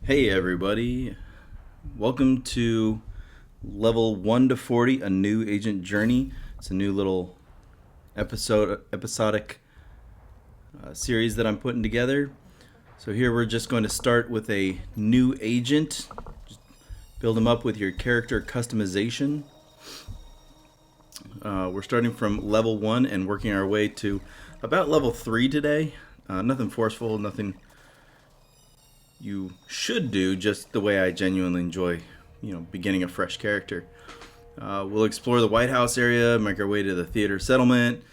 Hey everybody, welcome to level 1 to 40, a new agent journey. It's a new little episodic series that I'm putting together. So here we're just going to start with a new agent. Just build them up with your character customization. We're starting from level 1 and working our way to about level 3 today. Nothing forceful, nothing you should do, just the way I genuinely enjoy, beginning a fresh character. We'll explore the White House area, make our way to the theater settlement,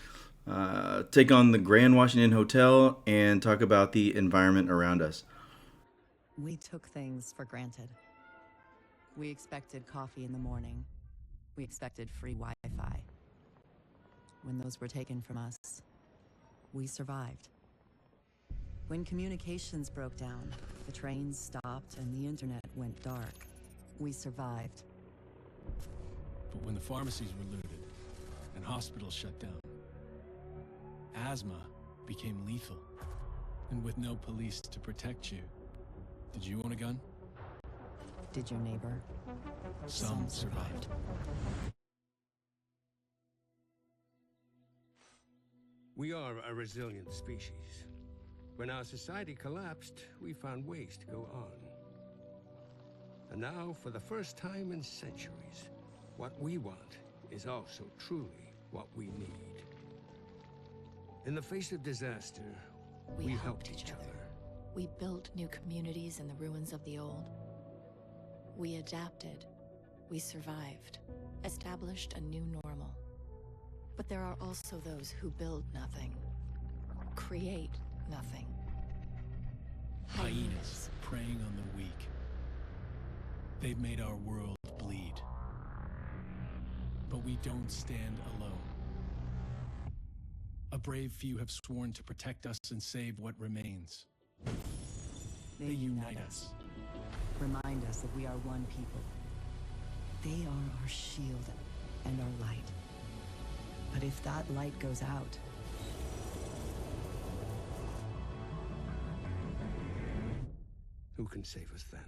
take on the Grand Washington Hotel, and talk about the environment around us. We took things for granted. We expected coffee in the morning. We expected free Wi-Fi. When those were taken from us, we survived. When communications broke down, the trains stopped and the internet went dark, we survived. But when the pharmacies were looted and hospitals shut down, asthma became lethal. And with no police to protect you, did you own a gun? Did your neighbor? Some survived. We are a resilient species. When our society collapsed, we found ways to go on. And now, for the first time in centuries, what we want is also truly what we need. In the face of disaster, we helped each other. We built new communities in the ruins of the old. We adapted. We survived. Established a new normal. But there are also those who build nothing. Create nothing. Hyenas preying on the weak. They've made our world bleed. But we don't stand alone. A brave few have sworn to protect us and save what remains. They unite us. Remind us that we are one people. They are our shield and our light. But if that light goes out, who can save us then?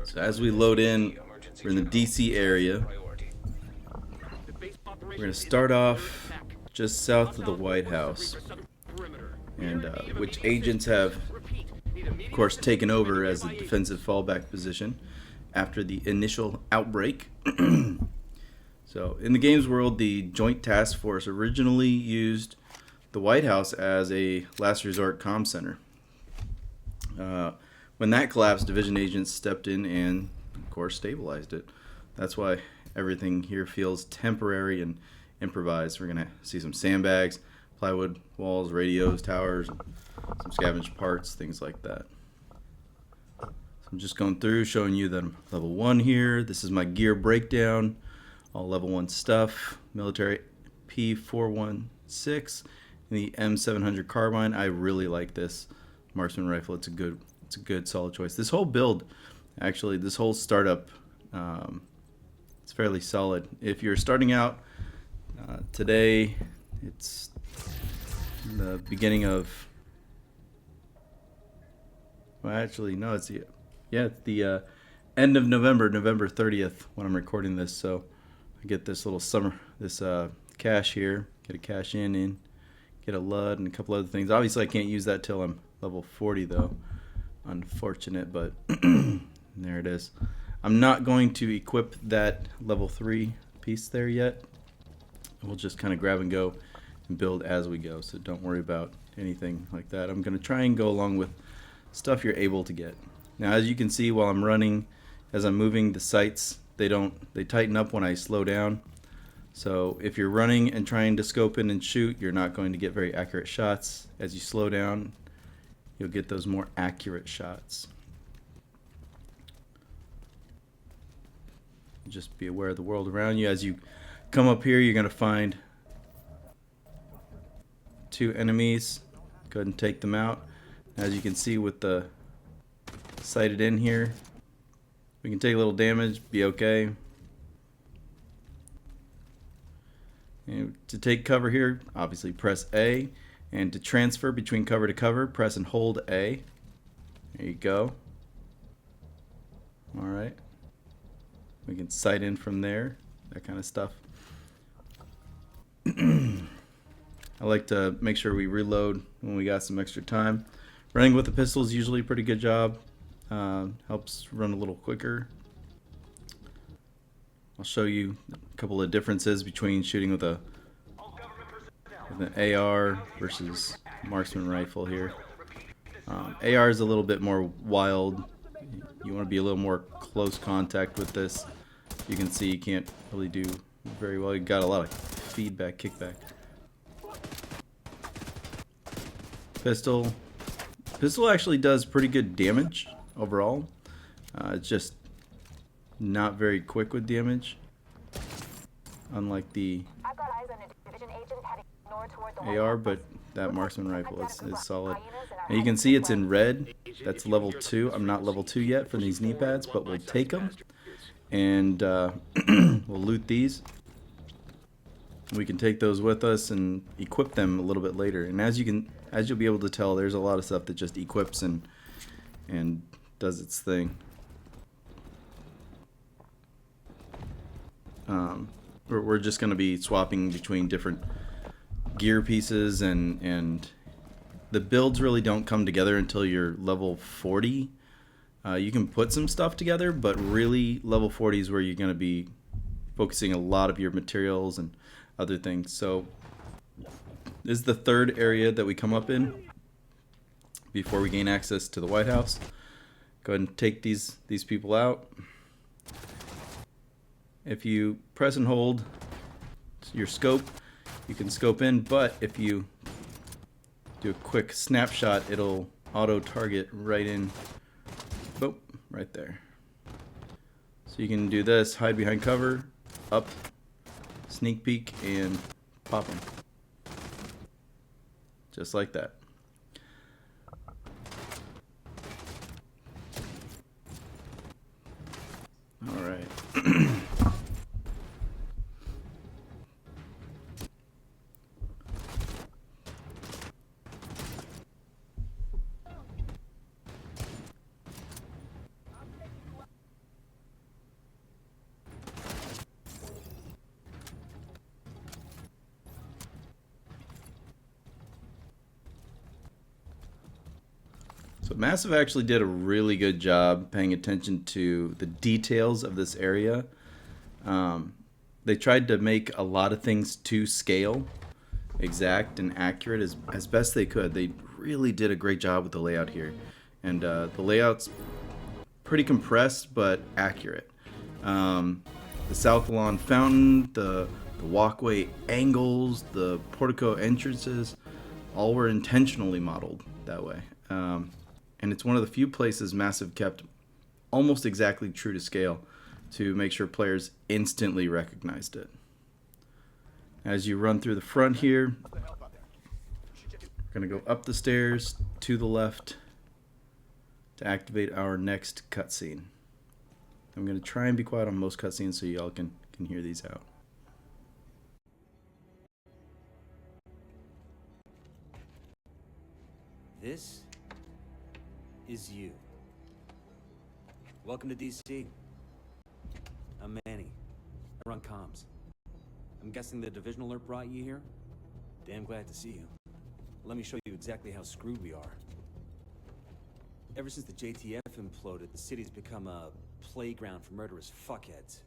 So as we load in, we're in the DC area. We're going to start off just south of the White House, and which agents have, of course, taken over as a defensive fallback position after the initial outbreak. So in the game's world, the Joint Task Force originally used the White House as a last resort comm center. When that collapsed, division agents stepped in and, of course, stabilized it. That's why everything here feels temporary and improvised. We're going to see some sandbags, plywood walls, radios, towers, some scavenged parts, things like that. So I'm just going through, showing you that I'm level 1 here. This is my gear breakdown, all level 1 stuff. Military P416 and the M700 carbine. I really like this marksman rifle. It's a good solid choice. This whole build, actually, this whole startup, it's fairly solid. If you're starting out today, it's the beginning of, well, actually, no, it's the end of November 30th when I'm recording this. So I get this little cash here, get a cash in, get a LUD and a couple other things. Obviously, I can't use that till I'm level 40 though. Unfortunate, but there it is. I'm not going to equip that level 3 piece there yet. We'll just kind of grab and go and build as we go, so don't worry about anything like that. I'm going to try and go along with stuff you're able to get. Now, as you can see, while I'm running, as I'm moving, the sights, they tighten up when I slow down. So if you're running and trying to scope in and shoot, you're not going to get very accurate shots. As you slow down, you'll get those more accurate shots. Just be aware of the world around you. As you come up here, you're going to find 2 enemies. Go ahead and take them out. As you can see with the sighted in here, we can take a little damage, be okay. And to take cover here, obviously press A. And to transfer between cover to cover, press and hold A. There you go. Alright. We can sight in from there, that kind of stuff. I like to make sure we reload when we got some extra time. Running with the pistol is usually a pretty good job. Helps run a little quicker. I'll show you a couple of differences between shooting with an AR versus marksman rifle here. AR is a little bit more wild. You want to be a little more close contact with this. You can see you can't really do very well. You got a lot of feedback, kickback. Pistol actually does pretty good damage overall. It's just not very quick with damage, unlike the AR, but that marksman rifle is solid. And you can see it's in red. That's level 2. I'm not level 2 yet for these knee pads, but we'll take them and we'll loot these. We can take those with us and equip them a little bit later. And as you'll be able to tell, there's a lot of stuff that just equips and does its thing. We're just going to be swapping between different gear pieces, and the builds really don't come together until you're level 40. You can put some stuff together, but really level 40 is where you're going to be focusing a lot of your materials and other things. So this is the third area that we come up in before we gain access to the White House. Go ahead and take these people out. If you press and hold your scope, you can scope in, but if you do a quick snapshot, it'll auto target right in, boop, right there. So you can do this, hide behind cover, up, sneak peek, and pop them. Just like that. All right. So Massive actually did a really good job paying attention to the details of this area. They tried to make a lot of things to scale, exact and accurate as best they could. They really did a great job with the layout here. And the layout's pretty compressed but accurate. The South Lawn Fountain, the walkway angles, the portico entrances, all were intentionally modeled that way. And it's one of the few places Massive kept almost exactly true to scale to make sure players instantly recognized it. As you run through the front here, we're going to go up the stairs to the left to activate our next cutscene. I'm going to try and be quiet on most cutscenes so y'all can hear these out. This is you. Welcome to DC. I'm Manny. I run comms. I'm guessing the division alert brought you here? Damn glad to see you. Let me show you exactly how screwed we are. Ever since the JTF imploded, the city's become a playground for murderous fuckheads.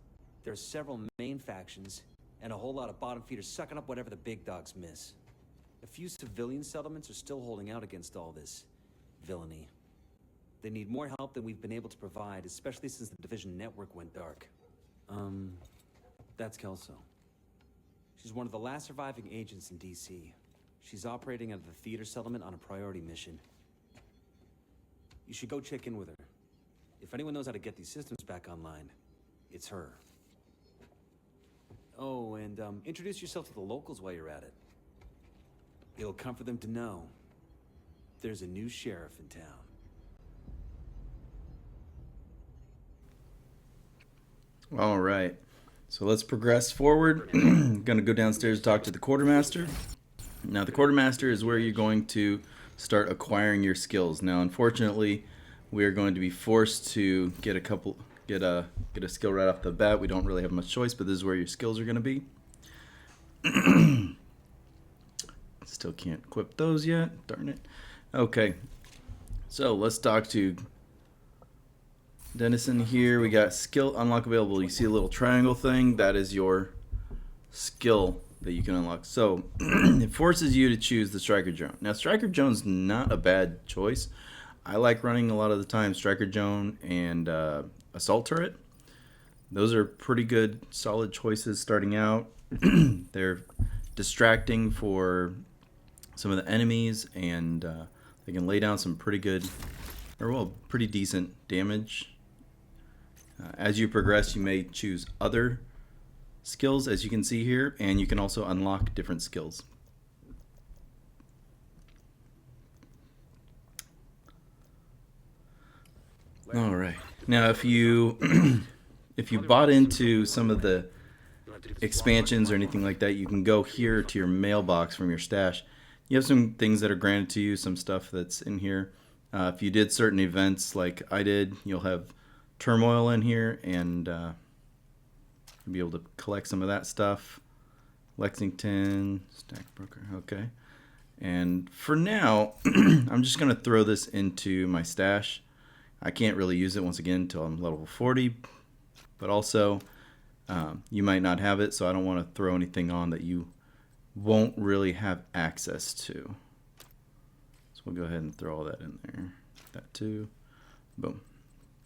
There are several main factions, and a whole lot of bottom feeders sucking up whatever the big dogs miss. A few civilian settlements are still holding out against all this villainy. They need more help than we've been able to provide, especially since the division network went dark. That's Kelso. She's one of the last surviving agents in DC. She's operating out of the theater settlement on a priority mission. You should go check in with her. If anyone knows how to get these systems back online, it's her. Oh, and introduce yourself to the locals while you're at it. It'll comfort them to know there's a new sheriff in town. All right. So let's progress forward. I'm going to go downstairs and talk to the quartermaster. Now, the quartermaster is where you're going to start acquiring your skills. Now, unfortunately, we are going to be forced to get a skill right off the bat. We don't really have much choice, but this is where your skills are going to be. Still can't equip those yet. Darn it. Okay. So let's talk to Dennison here. We got skill unlock available. You see a little triangle thing? That is your skill that you can unlock. So it forces you to choose the striker drone. Now, striker drone's not a bad choice. I like running a lot of the time striker drone and assault turret. Those are pretty good, solid choices starting out. They're distracting for some of the enemies, and they can lay down some pretty good, or well, pretty decent damage. As you progress, you may choose other skills, as you can see here, and you can also unlock different skills. All right. Now, if you if you bought into some of the expansions or anything like that, you can go here to your mailbox from your stash. You have some things that are granted to you, some stuff that's in here. If you did certain events like I did, you'll have turmoil in here, and you'll be able to collect some of that stuff. Lexington, stack broker, okay. And for now, I'm just going to throw this into my stash. I can't really use it once again until I'm level 40, but also you might not have it, so I don't want to throw anything on that you won't really have access to. So we'll go ahead and throw all that in there. That too. Boom.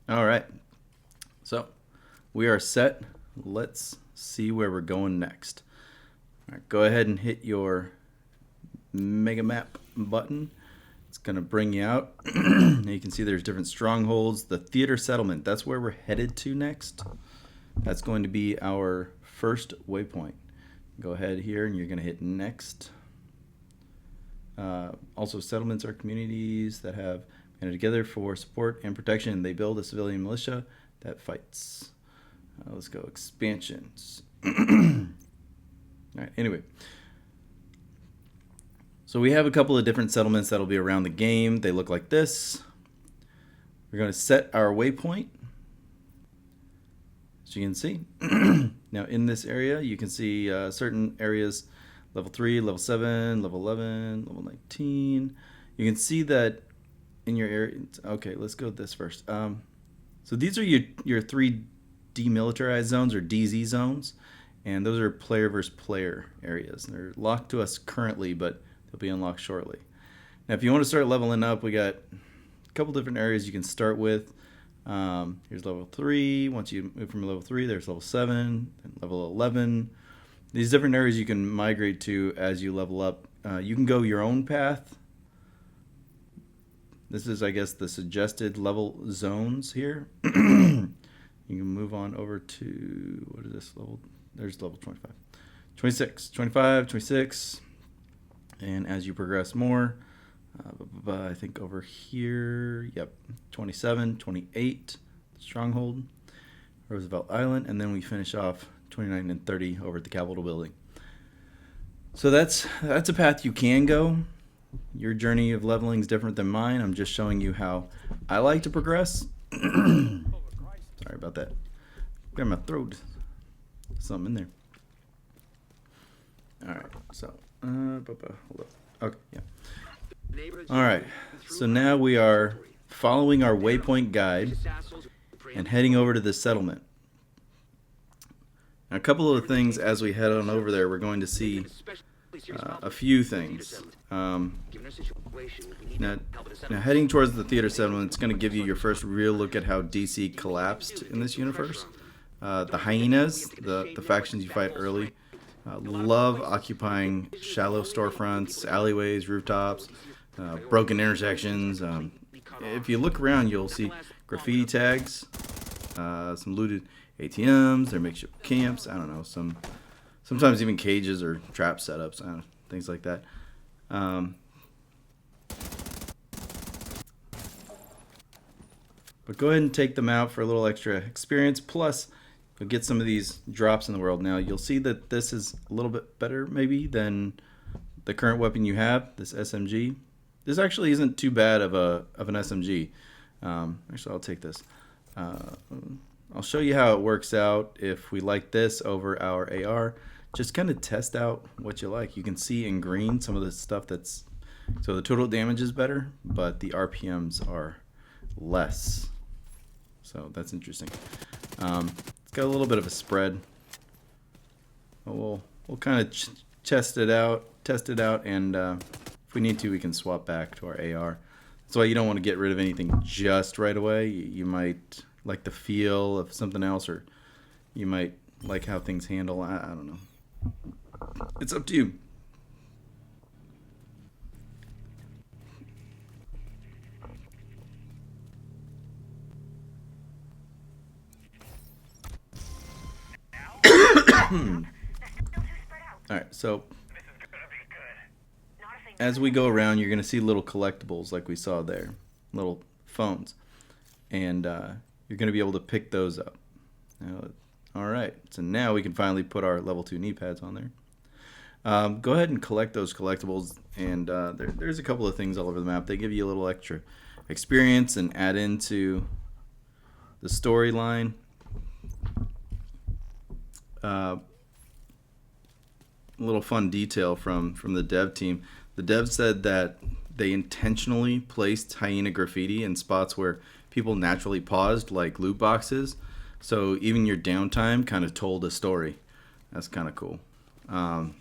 All right. So we are set. Let's see where we're going next. All right, go ahead and hit your mega map button. It's going to bring you out. You can see there's different strongholds. The theater settlement, that's where we're headed to next. That's going to be our first waypoint. Go ahead here and you're going to hit next. Also, settlements are communities that have banded together for support and protection. They build a civilian militia that fights. Let's go expansions. All right, anyway. So we have a couple of different settlements that'll be around the game. They look like this. We're going to set our waypoint. As you can see. Now in this area, you can see certain areas, level 3, level 7, level 11, level 19. You can see that in your area. Okay, let's go with this first. So these are your 3 demilitarized zones, or DZ zones. And those are player versus player areas. They're locked to us currently, but they'll be unlocked shortly. Now, if you want to start leveling up, we got a couple different areas you can start with. Here's level 3. Once you move from level 3, there's level 7 and level 11. These different areas you can migrate to as you level up. You can go your own path. This is, I guess, the suggested level zones here. You can move on over to, what is this level? There's level 25. 26, 25, 26. And as you progress more, I think over here, yep, 27, 28, Stronghold, Roosevelt Island, and then we finish off 29 and 30 over at the Capitol Building. So that's a path you can go. Your journey of leveling is different than mine. I'm just showing you how I like to progress. Sorry about that. Got my throat. Something in there. All right, so hold up. Okay, yeah. All right, so now we are following our waypoint guide and heading over to the settlement. Now, a couple of things as we head on over there, we're going to see a few things. Now, heading towards the theater settlement, it's going to give you your first real look at how DC collapsed in this universe. The hyenas, the factions you fight early, love occupying shallow storefronts, alleyways, rooftops, broken intersections. If you look around, you'll see graffiti tags, some looted ATMs, their makeshift camps. I don't know, sometimes even cages or trap setups, things like that. But go ahead and take them out for a little extra experience. Plus, you'll get some of these drops in the world. Now, you'll see that this is a little bit better, maybe, than the current weapon you have, this SMG. This actually isn't too bad of an SMG. Actually, I'll take this. I'll show you how it works out if we like this over our AR. Just kind of test out what you like. You can see in green some of the stuff that's... So the total damage is better, but the RPMs are less. So that's interesting. It's got a little bit of a spread. We'll kind of test it out, and if we need to, we can swap back to our AR. That's why you don't want to get rid of anything just right away. You might like the feel of something else, or you might like how things handle. I don't know. It's up to you. Alright, so as we go around, you're going to see little collectibles like we saw there, little phones, and you're going to be able to pick those up. Alright, so now we can finally put our level 2 knee pads on there. Go ahead and collect those collectibles, and there's a couple of things all over the map. They give you a little extra experience and add into the storyline. A little fun detail from the dev team. The dev said that they intentionally placed hyena graffiti in spots where people naturally paused, like loot boxes. So even your downtime kind of told a story. That's kind of cool. And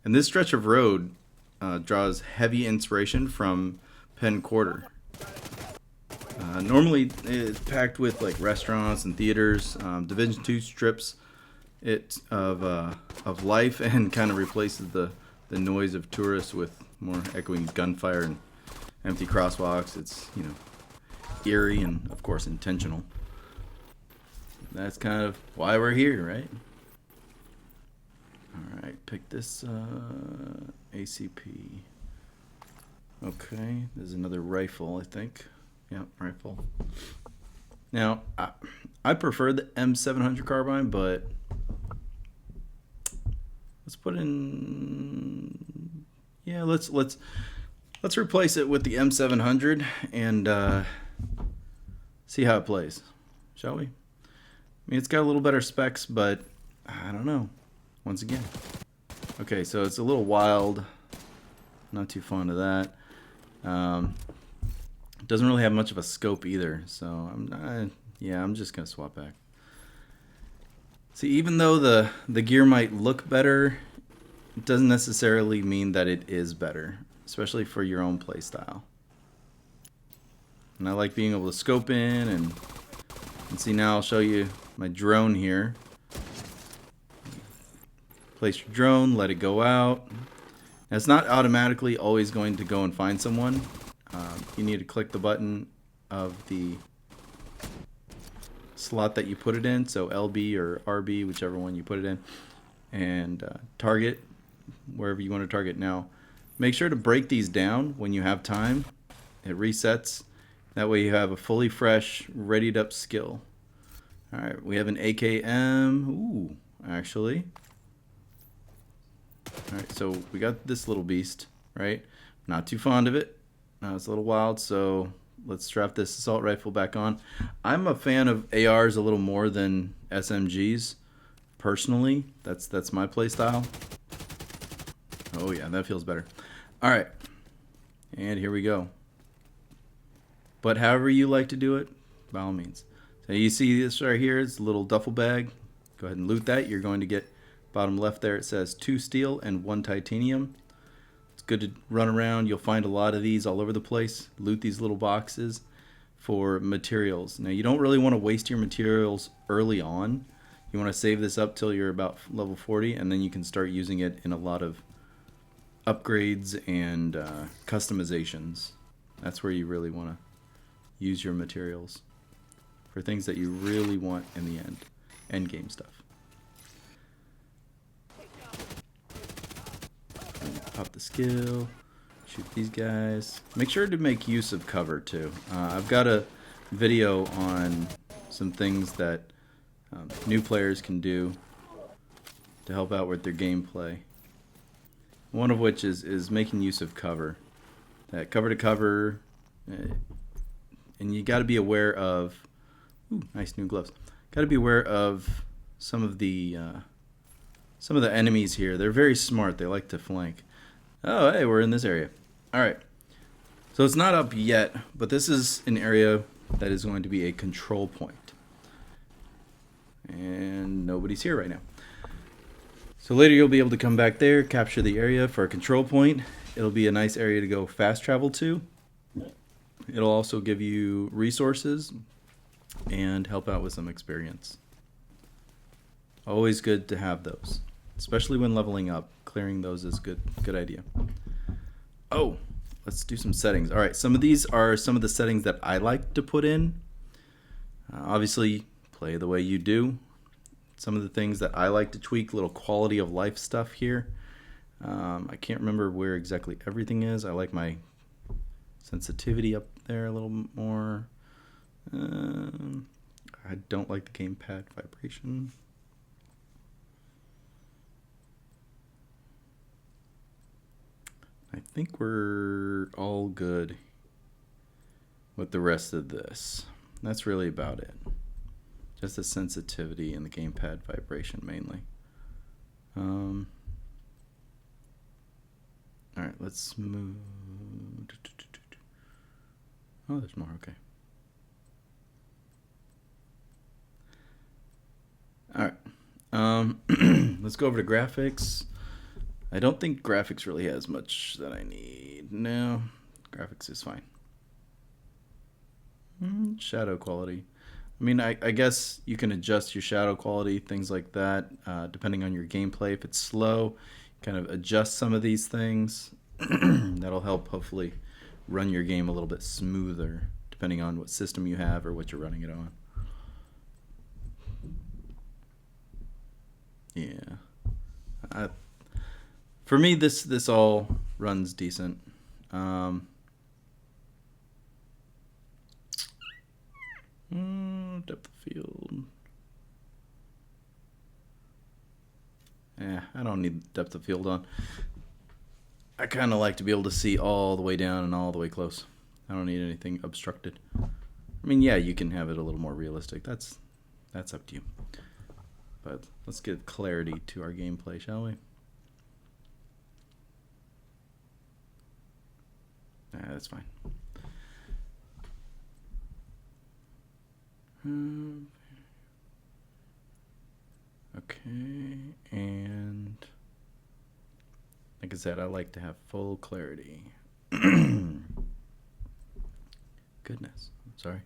this stretch of road draws heavy inspiration from Penn Quarter. Normally it's packed with like restaurants and theaters. Division 2 strips it of life and kind of replaces the noise of tourists with more echoing gunfire and empty crosswalks. It's, you know, eerie and of course intentional. That's kind of why we're here, right? All right, pick this ACP. Okay, there's another rifle, I think. Yeah, rifle. Now, I prefer the M700 carbine, but let's put in. Yeah, let's replace it with the M700 and see how it plays, shall we? I mean, it's got a little better specs, but I don't know. Once again, okay, so it's a little wild. Not too fond of that. It doesn't really have much of a scope either, so I'm just gonna swap back. See, even though the gear might look better, it doesn't necessarily mean that it is better, especially for your own playstyle. And I like being able to scope in and see. Now I'll show you my drone here. Place your drone, let it go out. Now, it's not automatically always going to go and find someone. You need to click the button of the slot that you put it in, so LB or RB, whichever one you put it in, and target wherever you want to target. Now, make sure to break these down when you have time. It resets. That way you have a fully fresh, readied up skill. All right, we have an AKM. Ooh, actually. All right, so we got this little beast, right? Not too fond of it. It's a little wild, so let's strap this assault rifle back on. I'm a fan of ARs a little more than SMGs, personally. That's my play style. Oh yeah, that feels better. All right, and here we go. But however you like to do it, by all means. So you see this right here, it's a little duffel bag. Go ahead and loot that. You're going to get bottom left there, it says 2 steel and 1 titanium. It's good to run around. You'll find a lot of these all over the place. Loot these little boxes for materials. Now, you don't really want to waste your materials early on. You want to save this up till you're about level 40, and then you can start using it in a lot of upgrades and customizations. That's where you really want to use your materials for things that you really want in the end game stuff. Pop the skill, shoot these guys. Make sure to make use of cover too. I've got a video on some things that new players can do to help out with their gameplay. One of which is making use of cover. That cover to cover, and you got to be aware of. Ooh, nice new gloves. Got to be aware of some of the enemies here. They're very smart. They like to flank. Oh, hey, we're in this area. All right. So it's not up yet, but this is an area that is going to be a control point. And nobody's here right now. So later you'll be able to come back there, capture the area for a control point. It'll be a nice area to go fast travel to. It'll also give you resources and help out with some experience. Always good to have those, especially when leveling up. Clearing those is good idea. Oh, let's do some settings. All right, some of these are some of the settings that I like to put in. Obviously, play the way you do. Some of the things that I like to tweak, little quality of life stuff here. I can't remember where exactly everything is. I like my sensitivity up there a little more. I don't like the gamepad vibration. I think we're all good with the rest of this. That's really about it. Just the sensitivity and the gamepad vibration mainly. All right, let's move. Oh, there's more. Okay. All right. Let's go over to graphics. I don't think graphics really has much that I need. No, graphics is fine. Shadow quality. I mean, I guess you can adjust your shadow quality, things like that, depending on your gameplay. If it's slow, kind of adjust some of these things. That'll help hopefully run your game a little bit smoother, depending on what system you have or what you're running it on. Yeah. For me, this all runs decent. Depth of field. I don't need depth of field on. I kind of like to be able to see all the way down and all the way close. I don't need anything obstructed. I mean, yeah, you can have it a little more realistic. That's up to you. But let's give clarity to our gameplay, shall we? That's fine. Okay, and like I said, I like to have full clarity. Goodness, I'm sorry.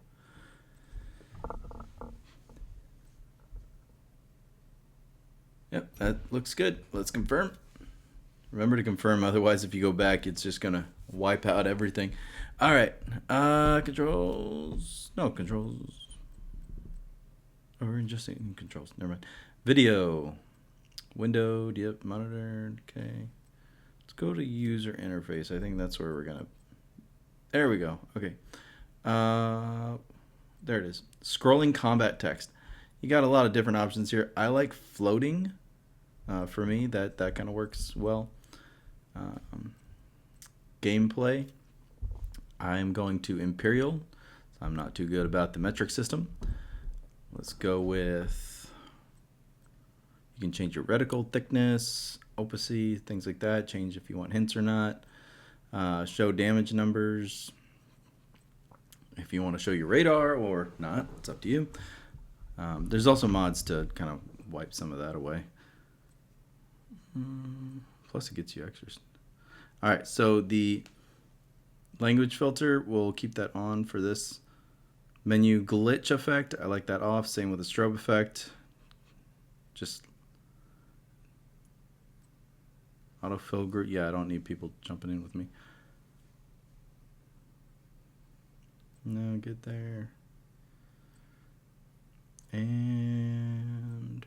Yep, that looks good. Let's confirm. Remember to confirm, otherwise if you go back, it's just gonna wipe out everything. All right, controls. No, controls. Oh, we're just in controls. Never mind. Video. Window. Yep. Monitor. Okay. Let's go to user interface. I think that's where we're gonna. There we go. Okay. There it is. Scrolling combat text. You got a lot of different options here. I like floating. For me, that kind of works well. Gameplay. I'm going to Imperial. I'm not too good about the metric system. Let's go with, you can change your reticle thickness, opacity, things like that. Change if you want hints or not. Show damage numbers. If you want to show your radar or not, it's up to you. There's also mods to kind of wipe some of that away. Plus it gets you extras. All right, so the language filter, we'll keep that on for this. Menu glitch effect, I like that off. Same with the strobe effect. Just autofill group. Yeah, I don't need people jumping in with me. No, good there. And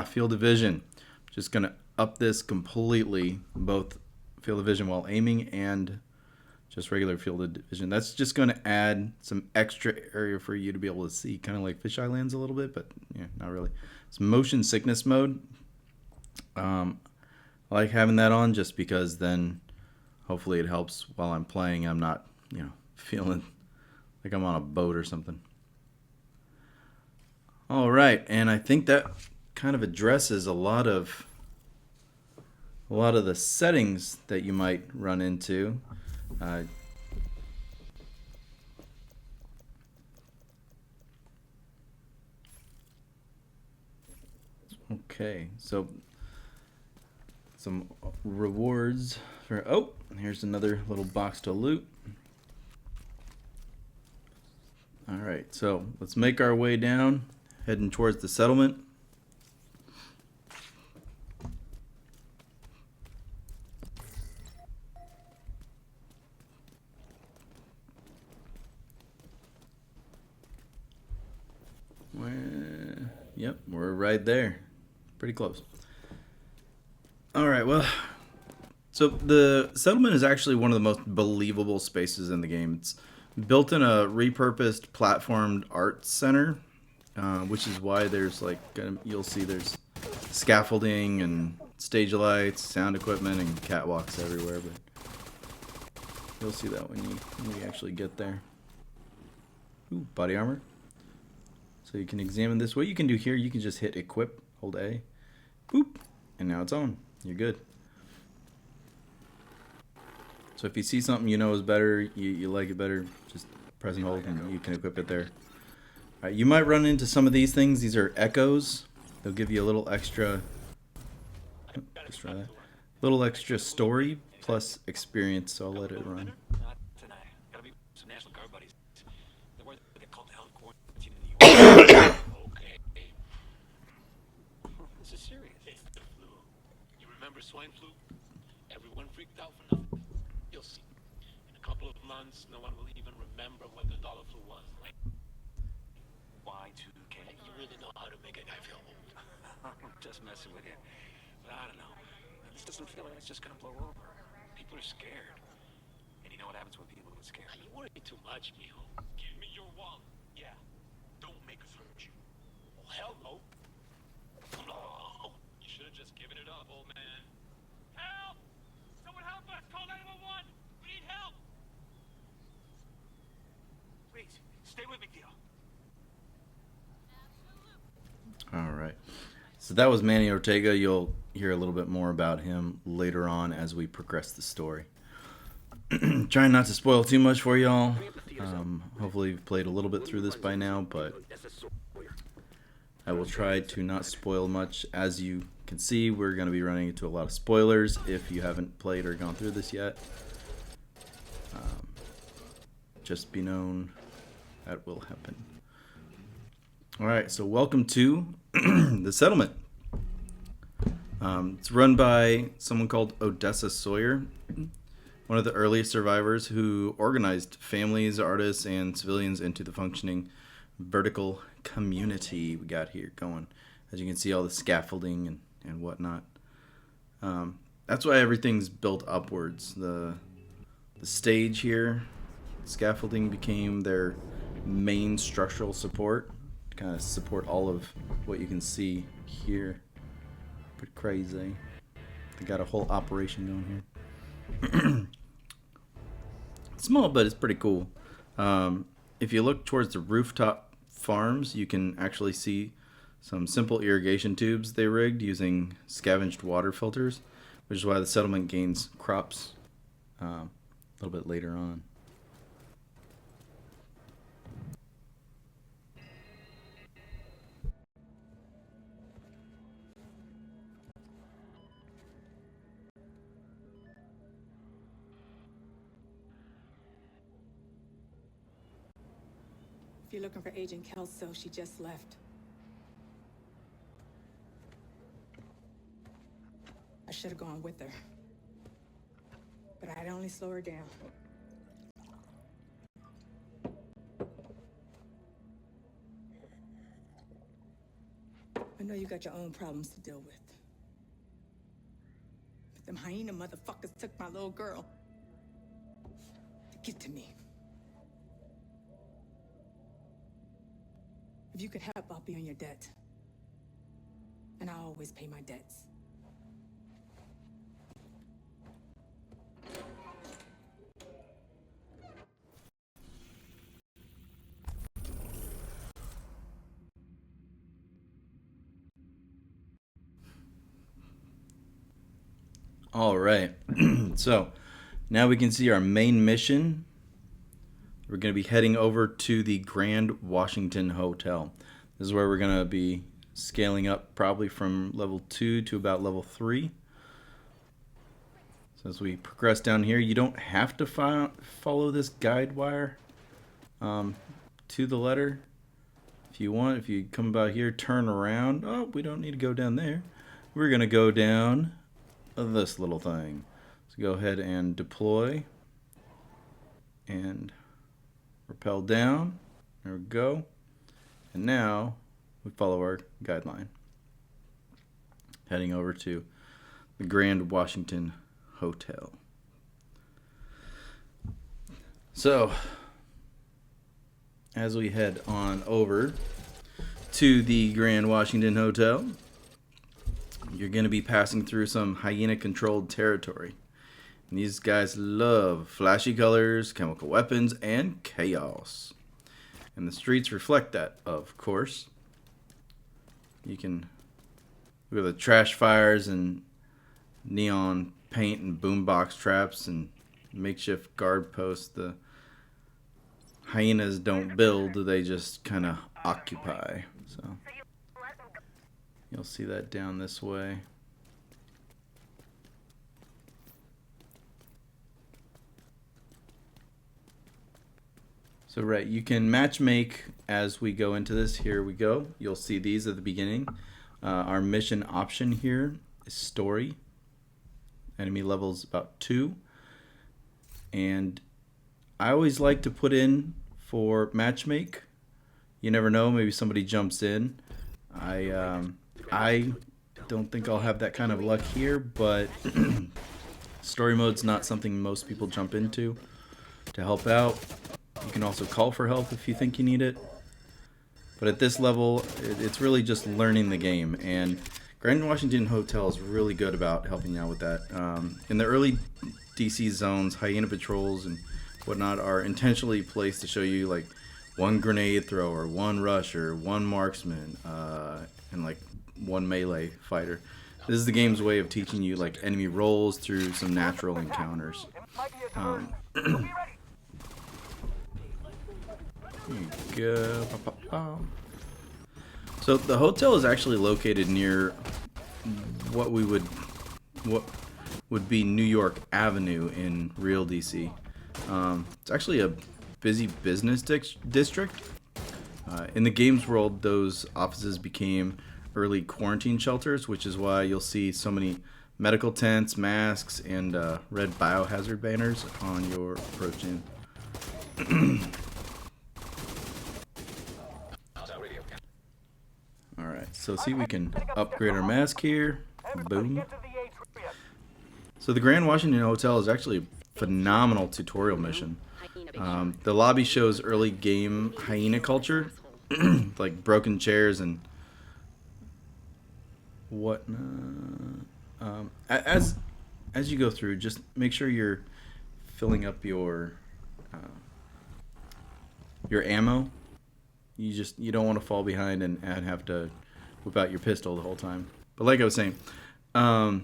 field of vision. Just gonna up this completely, both field of vision while aiming and just regular field of vision. That's just going to add some extra area for you to be able to see, kind of like fisheye lens a little bit, but yeah, not really. It's motion sickness mode. I like having that on just because then hopefully it helps while I'm playing. I'm not, feeling like I'm on a boat or something. All right, and I think that kind of addresses a lot of the settings that you might run into. Okay, so some rewards for, oh, here's another little box to loot. All right, so let's make our way down, heading towards the settlement. Yep, we're right there. Pretty close. All right, well, so the settlement is actually one of the most believable spaces in the game. It's built in a repurposed platformed art center, which is why there's you'll see there's scaffolding and stage lights, sound equipment, and catwalks everywhere. But you'll see that when we actually get there. Ooh, body armor. So you can examine this. What you can do here, you can just hit equip, hold A, boop, and now it's on. You're good. So if you see something you know is better, you like it better, just press and hold and you can equip it there. All right, you might run into some of these things. These are echoes. They'll give you a little extra, just try that, little extra story plus experience, so I'll let it run. This is serious. It's the flu. You remember swine flu? Everyone freaked out for nothing. You'll see. In a couple of months, no one will even remember what the dollar flu was. Like Y2K. You really know how to make a guy feel old. I'm just messing with you. But I don't know. This doesn't feel like it's just gonna blow over. People are scared. And you know what happens when people get scared? You worry too much, mijo. Give me your wallet. Yeah. Don't make us hurt you. Well, hell no. No. You should have just given it up, old man. Help! Someone help us! Call 911! We need help! Please, stay with me, Tito. All right. So that was Manny Ortega. You'll hear a little bit more about him later on as we progress the story. Trying not to spoil too much for y'all. Hopefully you've played a little bit through this by now, but I will try to not spoil much. As you can see, we're going to be running into a lot of spoilers if you haven't played or gone through this yet. Just be known that will happen. All right, so welcome to the settlement. It's run by someone called Odessa Sawyer, one of the earliest survivors who organized families, artists, and civilians into the functioning vertical community we got here going. As you can see, all the scaffolding and whatnot. That's why everything's built upwards. The stage here, scaffolding became their main structural support. Kind of support all of what you can see here. Pretty crazy. They got a whole operation going here. Small, but it's pretty cool. If you look towards the rooftop farms, you can actually see some simple irrigation tubes they rigged using scavenged water filters, which is why the settlement gains crops a little bit later on. If you're looking for Agent Kelso, she just left. I should have gone with her. But I'd only slow her down. I know you got your own problems to deal with. But them hyena motherfuckers took my little girl. Get to me. If you could help, I'll be on your debt. And I always pay my debts. All right. So now we can see our main mission. We're going to be heading over to the Grand Washington Hotel. This is where we're going to be scaling up probably from level 2 to about level 3. So as we progress down here, you don't have to follow this guide wire to the letter. If you want, if you come about here, turn around. Oh, we don't need to go down there. We're going to go down this little thing. So go ahead and deploy and rappel down. There we go. And now we follow our guideline. Heading over to the Grand Washington Hotel. So as we head on over to the Grand Washington Hotel, you're going to be passing through some hyena-controlled territory. And these guys love flashy colors, chemical weapons, and chaos. And the streets reflect that, of course. You can look at the trash fires and neon paint and boombox traps and makeshift guard posts. The hyenas don't build, they just kind of occupy. So you'll see that down this way. So right, you can match make as we go into this. Here we go. You'll see these at the beginning. Our mission option here is story. Enemy levels about 2. And I always like to put in for matchmake. You never know, maybe somebody jumps in. I don't think I'll have that kind of luck here, but story mode's not something most people jump into to help out. You can also call for help if you think you need it. But at this level, it's really just learning the game. And Grand Washington Hotel is really good about helping you out with that. In the early DC zones, hyena patrols and whatnot are intentionally placed to show you like one grenade thrower, one rusher, one marksman, and like one melee fighter. This is the game's way of teaching you like enemy roles through some natural encounters. Here you go. So the hotel is actually located near what would be New York Avenue in real DC. It's actually a busy business district. In the games world, those offices became early quarantine shelters, which is why you'll see so many medical tents, masks, and red biohazard banners on your approach in. Alright, so see we can upgrade our mask here. Boom. So the Grand Washington Hotel is actually a phenomenal tutorial mission. The lobby shows early game hyena culture, like broken chairs and whatnot. As you go through, just make sure you're filling up your ammo. You don't want to fall behind and have to whip out your pistol the whole time. But like I was saying, the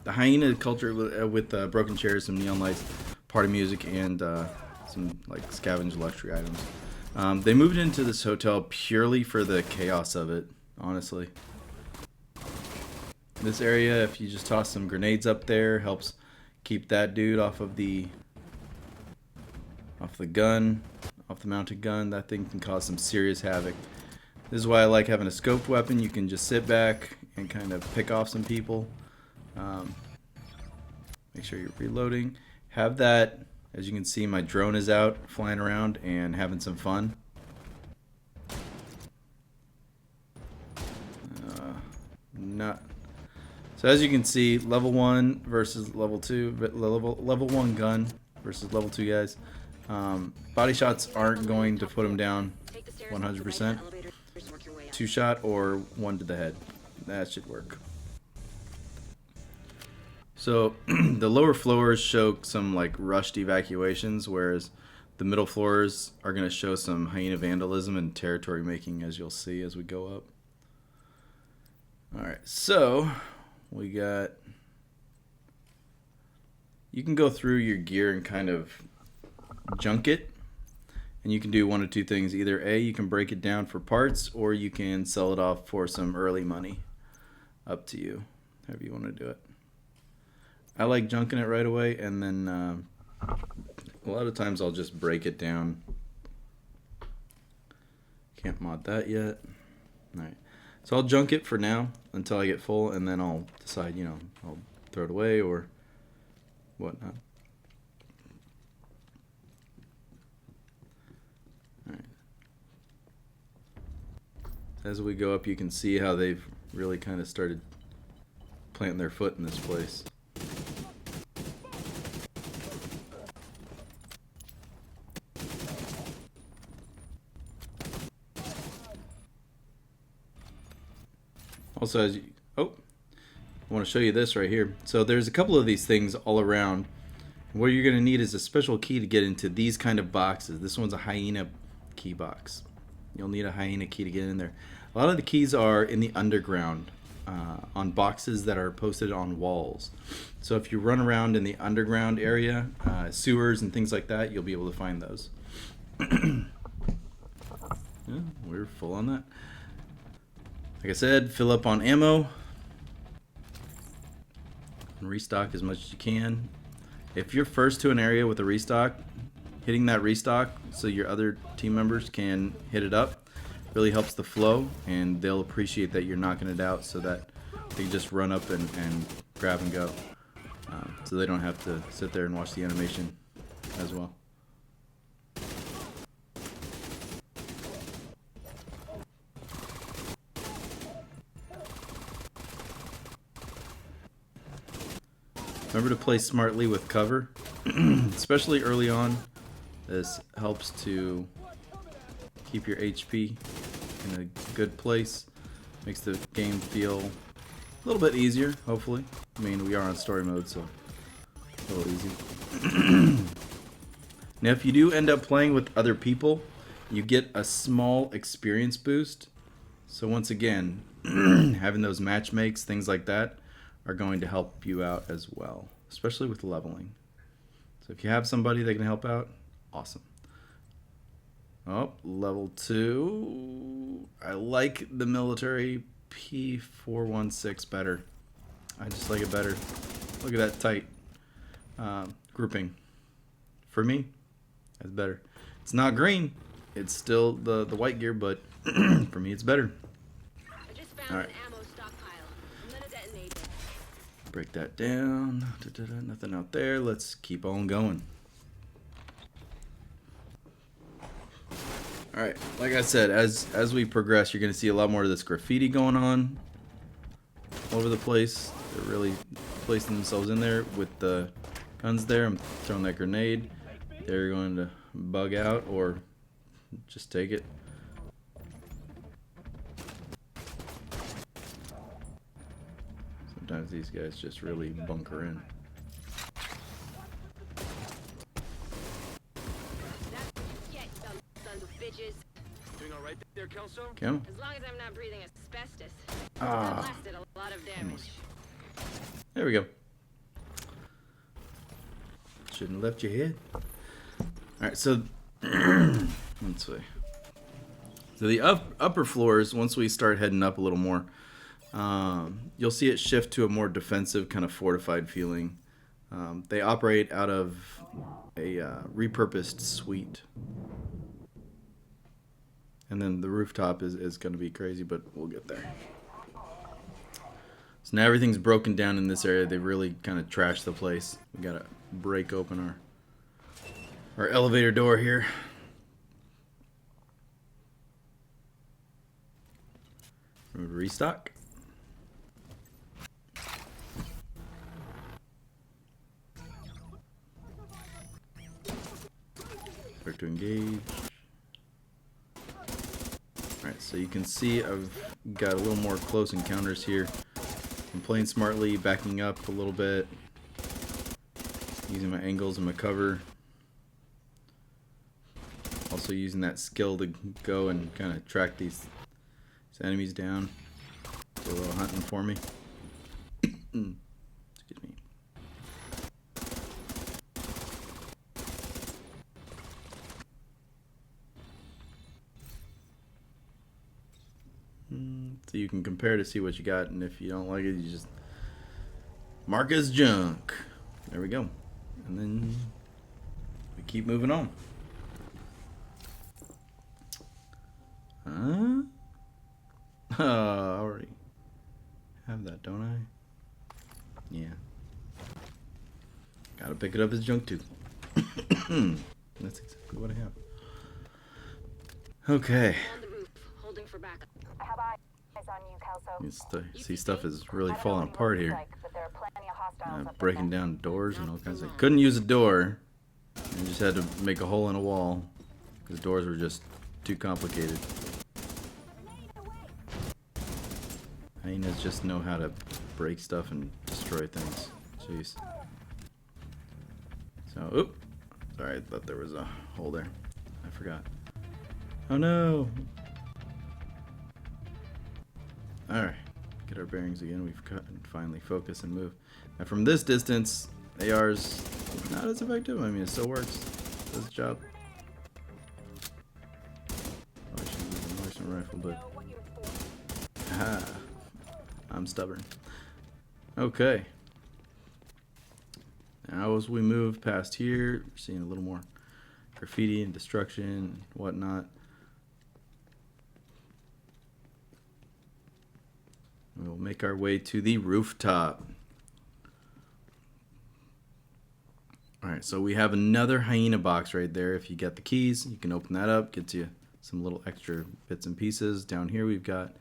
hyena culture with broken chairs, some neon lights, party music, and some like scavenged luxury items. They moved into this hotel purely for the chaos of it, honestly. This area, if you just toss some grenades up there, helps keep that dude off the gun. Off the mounted gun. That thing can cause some serious havoc. This is why I like having a scoped weapon. You can just sit back and kind of pick off some people. Make sure you're reloading. Have that, as you can see, my drone is out flying around and having some fun. So as you can see, level 1 versus level 2, level 1 gun versus level 2 guys. Body shots aren't going to put them down 100%. 2-shot or 1 to the head. That should work. So the lower floors show some like rushed evacuations, whereas the middle floors are going to show some hyena vandalism and territory making, as you'll see as we go up. Alright, so we got... You can go through your gear and kind of junk it. And you can do one of two things. Either A, you can break it down for parts, or you can sell it off for some early money. Up to you, however you want to do it. I like junking it right away, and then a lot of times I'll just break it down. Can't mod that yet. Alright, so I'll junk it for now until I get full, and then I'll decide, you know, I'll throw it away or whatnot. Alright. As we go up, you can see how they've really kind of started planting their foot in this place. Also, as you, I want to show you this right here. So there's a couple of these things all around. What you're going to need is a special key to get into these kind of boxes. This one's a hyena key box. You'll need a hyena key to get in there. A lot of the keys are in the underground on boxes that are posted on walls. So if you run around in the underground area, sewers and things like that, you'll be able to find those. Yeah, we're full on that. Like I said, fill up on ammo and restock as much as you can. If you're first to an area with a restock, hitting that restock so your other team members can hit it up really helps the flow, and they'll appreciate that you're knocking it out so that they just run up and grab and go, so they don't have to sit there and watch the animation as well. Remember to play smartly with cover, especially early on. This helps to keep your HP in a good place. Makes the game feel a little bit easier, hopefully. I mean, we are on story mode, so a little easy. Now, if you do end up playing with other people, you get a small experience boost. So once again, having those match makes, things like that, are going to help you out as well, especially with leveling. So if you have somebody that can help out, awesome. Oh, level 2. I like the military P416 better. I just like it better. Look at that tight grouping. For me, that's better. It's not green. It's still the white gear, but for me, it's better. All right. Break that down. Nothing out there. Let's keep on going. Alright, like I said, as we progress, you're going to see a lot more of this graffiti going on all over the place. They're really placing themselves in there with the guns there. I'm throwing that grenade. They're going to bug out or just take it. Sometimes these guys just really bunker in. Doing all right there, Kelso? Come. As long as I'm not breathing asbestos. Ah. That lasted a lot of damage. There we go. Shouldn't have left your head. Alright, so let's see. So the upper floors, once we start heading up a little more, you'll see it shift to a more defensive, kind of fortified feeling. They operate out of a repurposed suite. And then the rooftop is going to be crazy, but we'll get there. So now everything's broken down in this area. They really kind of trashed the place. We got to break open our elevator door here. Restock. Start to engage. Alright, so you can see I've got a little more close encounters here. I'm playing smartly, backing up a little bit, using my angles and my cover. Also using that skill to go and kind of track these enemies down. Do a little hunting for me. Excuse me. So you can compare to see what you got, and if you don't like it, you just mark as junk. There we go. And then we keep moving on. I already have that, don't I? Yeah. Gotta pick it up as junk too. That's exactly what I have. Okay. On the roof, holding for backup. I have eyes on you, Kelso. You see, stuff is really falling apart here. But there are plenty of hostiles up Breaking down doors and all kinds of. Couldn't use a door. I just had to make a hole in a wall because doors were just too complicated. Hyenas just know how to break stuff and destroy things. Jeez. So, oop. Sorry, I thought there was a hole there. I forgot. Oh no! Alright. Get our bearings again. We've cut and finally focus and move. Now from this distance, AR's not as effective. I mean, it still works. Does the job. I should use a marksman rifle, but... Ha! I'm stubborn. Okay. Now as we move past here, we're seeing a little more graffiti and destruction and whatnot. We'll make our way to the rooftop. Alright, so we have another hyena box right there. If you get the keys, you can open that up. Gets you some little extra bits and pieces. Down here we've got...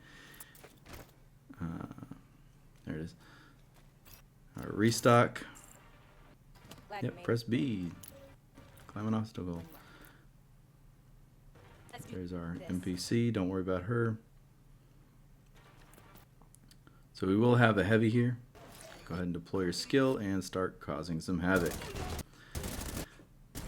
there it is. Our restock. Yep, press B. Climb an obstacle. There's our NPC. Don't worry about her. So we will have a heavy here. Go ahead and deploy your skill and start causing some havoc.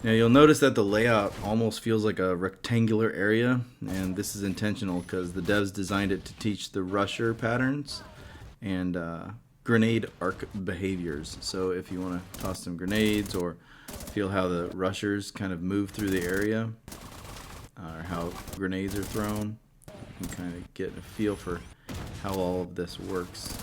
Now you'll notice that the layout almost feels like a rectangular area, and this is intentional because the devs designed it to teach the rusher patterns and grenade arc behaviors. So if you want to toss some grenades or feel how the rushers kind of move through the area, or how grenades are thrown, you can kind of get a feel for how all of this works.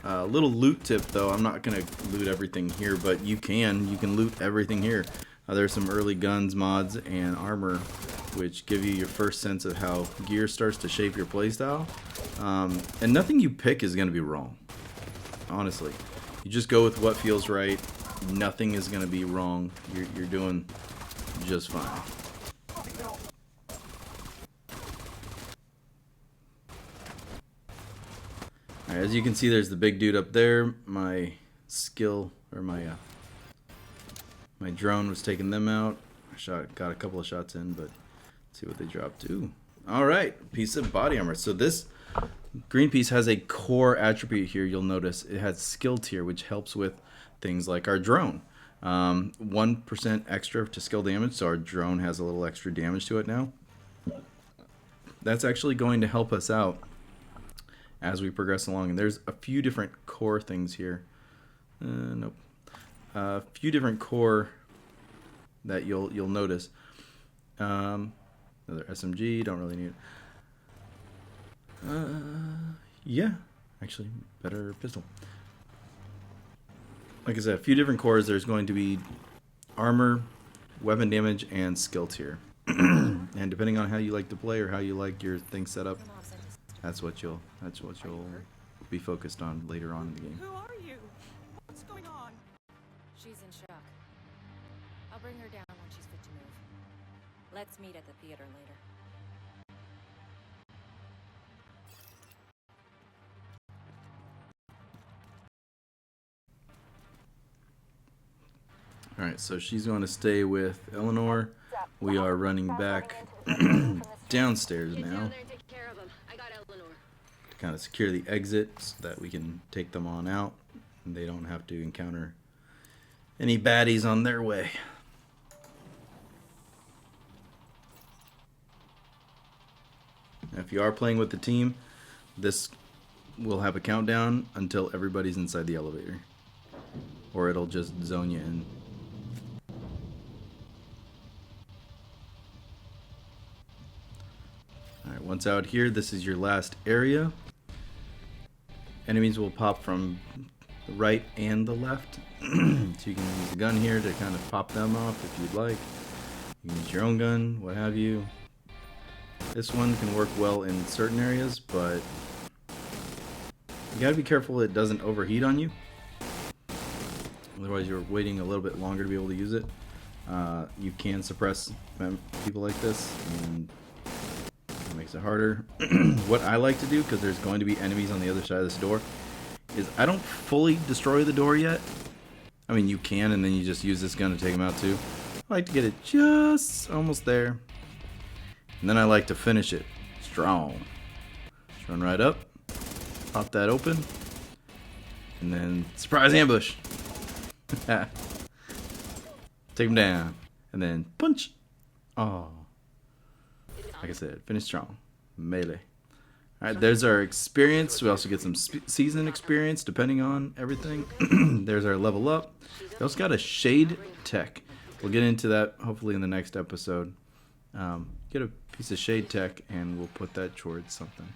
Little loot tip though, I'm not going to loot everything here, but you can loot everything here. There's some early guns, mods, and armor which give you your first sense of how gear starts to shape your playstyle. And nothing you pick is going to be wrong. Honestly. You just go with what feels right. Nothing is going to be wrong. You're doing just fine. Alright, as you can see, there's the big dude up there. My skill, or my drone was taking them out. I got a couple of shots in, but let's see what they dropped to. Alright, piece of body armor. So this green piece has a core attribute here. You'll notice it has skill tier, which helps with things like our drone. 1% extra to skill damage, so our drone has a little extra damage to it now. That's actually going to help us out as we progress along. And there's a few different core things here. Nope. A few different core that you'll notice. Another SMG, don't really need it. Yeah, actually, better pistol. Like I said, a few different cores. There's going to be armor, weapon damage, and skill tier. And depending on how you like to play or how you like your thing set up, that's what you'll be focused on later on in the game. Who are you? What's going on? She's in shock. I'll bring her down when she's fit to move. Let's meet at the theater later. Alright, so she's going to stay with Eleanor. We are running back downstairs Get now down there and take care of him. I got Eleanor. to kind of secure the exit so that we can take them on out and they don't have to encounter any baddies on their way. Now, if you are playing with the team, this will have a countdown until everybody's inside the elevator, or it'll just zone you in. Alright, once out here, this is your last area. Enemies will pop from the right and the left. So you can use a gun here to kind of pop them off if you'd like. You can use your own gun, what have you. This one can work well in certain areas, but you gotta be careful it doesn't overheat on you. Otherwise you're waiting a little bit longer to be able to use it. You can suppress people like this, and it makes it harder. What I like to do, because there's going to be enemies on the other side of this door, is I don't fully destroy the door yet. I mean, you can, and then you just use this gun to take them out too. I like to get it just almost there. And then I like to finish it strong. Just run right up, pop that open, and then surprise ambush. Take him down, and then punch. Oh, like I said, finish strong. Melee. All right, there's our experience. We also get some season experience depending on everything. There's our level up. We also got a shade tech. We'll get into that hopefully in the next episode. Get a piece of shade tech and we'll put that towards something.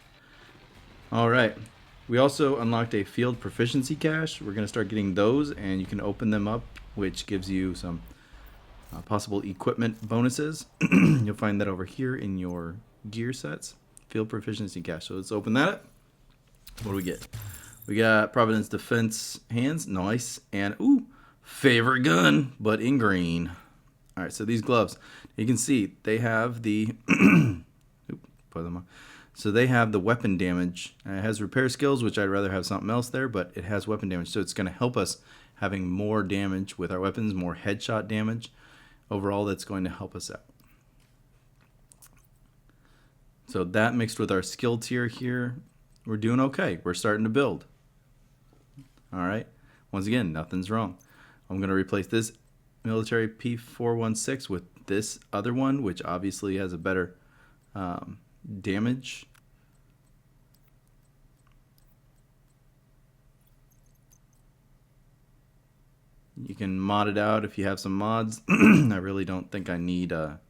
All right. We also unlocked a field proficiency cache. We're going to start getting those, and you can open them up, which gives you some possible equipment bonuses. You'll find that over here in your gear sets. Field proficiency cache. So let's open that up. What do we get? We got Providence Defense hands. Nice. And, ooh, favorite gun, but in green. All right, so these gloves, you can see they have the put them on. So they have the weapon damage. It has repair skills, which I'd rather have something else there, but it has weapon damage. So it's going to help us having more damage with our weapons, more headshot damage. Overall, that's going to help us out. So that mixed with our skill tier here, we're doing okay. We're starting to build. All right. Once again, nothing's wrong. I'm going to replace this military P416 with this other one, which obviously has a better damage. You can mod it out if you have some mods. I really don't think I need a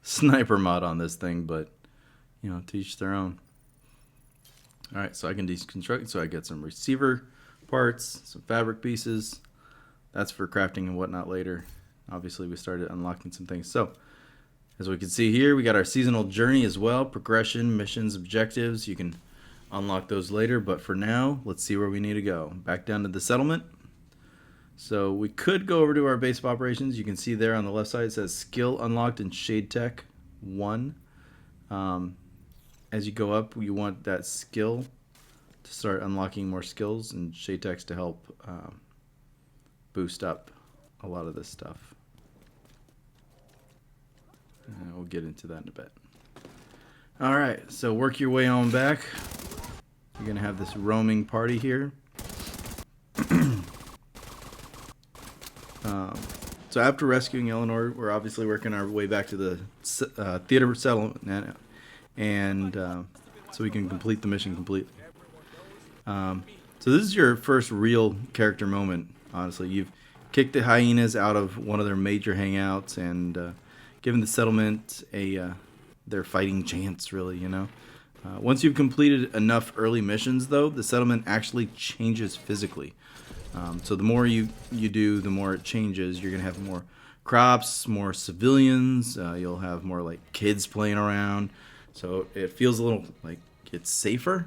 sniper mod on this thing, but you know, to each their own. All right, so I can deconstruct. So I get some receiver parts, some fabric pieces. That's for crafting and whatnot later. Obviously, we started unlocking some things. So, as we can see here, we got our seasonal journey as well. Progression, missions, objectives. You can unlock those later. But for now, let's see where we need to go. Back down to the settlement. So, we could go over to our base of operations. You can see there on the left side, it says Skill Unlocked in Shade Tech 1. As you go up, you want that skill to start unlocking more skills, and Shade Techs to help boost up a lot of this stuff. And we'll get into that in a bit. All right, so work your way on back. You're gonna have this roaming party here. So after rescuing Eleanor, we're obviously working our way back to the theater settlement, and so we can complete the mission completely. So this is your first real character moment. Honestly, you've kicked the hyenas out of one of their major hangouts and given the settlement their fighting chance, really, you know. Once you've completed enough early missions, though, the settlement actually changes physically. So the more you do, the more it changes. You're going to have more crops, more civilians. You'll have more, like, kids playing around. So it feels a little like it's safer.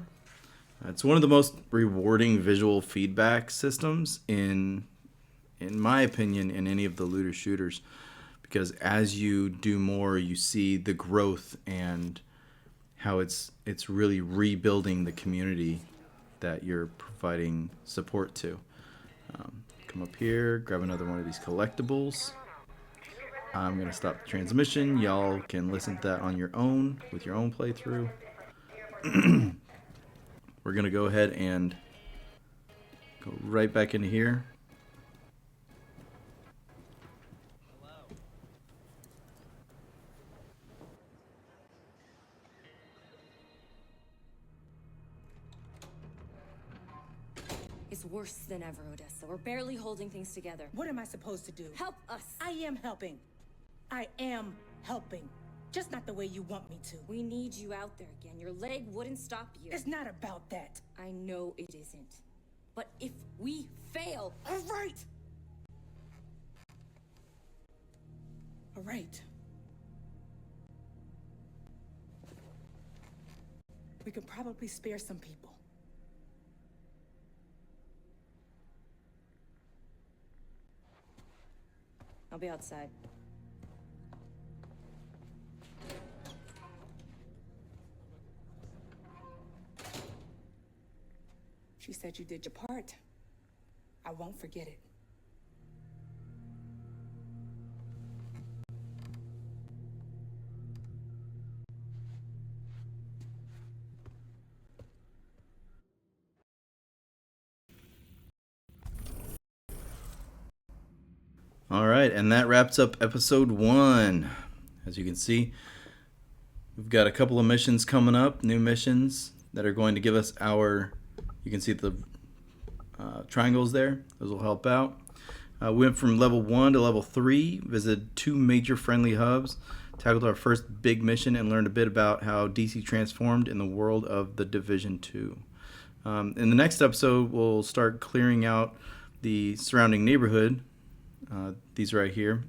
It's one of the most rewarding visual feedback systems in my opinion, in any of the looter shooters, because as you do more, you see the growth and how it's really rebuilding the community that you're providing support to. Come up here, grab another one of these collectibles. I'm going to stop the transmission. Y'all can listen to that on your own with your own playthrough. We're going to go ahead and go right back into here. It's worse than ever, Odessa. We're barely holding things together. What am I supposed to do? Help us! I am helping. I am helping. Just not the way you want me to. We need you out there again. Your leg wouldn't stop you. It's not about that. I know it isn't. But if we fail... All right! All right. We could probably spare some people. I'll be outside. She said you did your part. I won't forget it. All right, and that wraps up episode 1. As you can see, we've got a couple of missions coming up, new missions that are going to give us our, you can see the triangles there. Those will help out. We went from level 1 to level 3, visited 2 major friendly hubs, tackled our first big mission, and learned a bit about how DC transformed in the world of The Division 2. In the next episode, we'll start clearing out the surrounding neighborhood. These right here.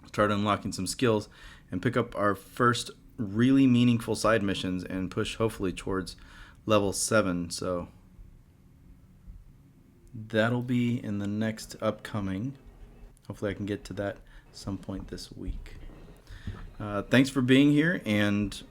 Start unlocking some skills and pick up our first really meaningful side missions and push hopefully towards level 7. So that'll be in the next upcoming. Hopefully I can get to that some point this week. Thanks for being here, and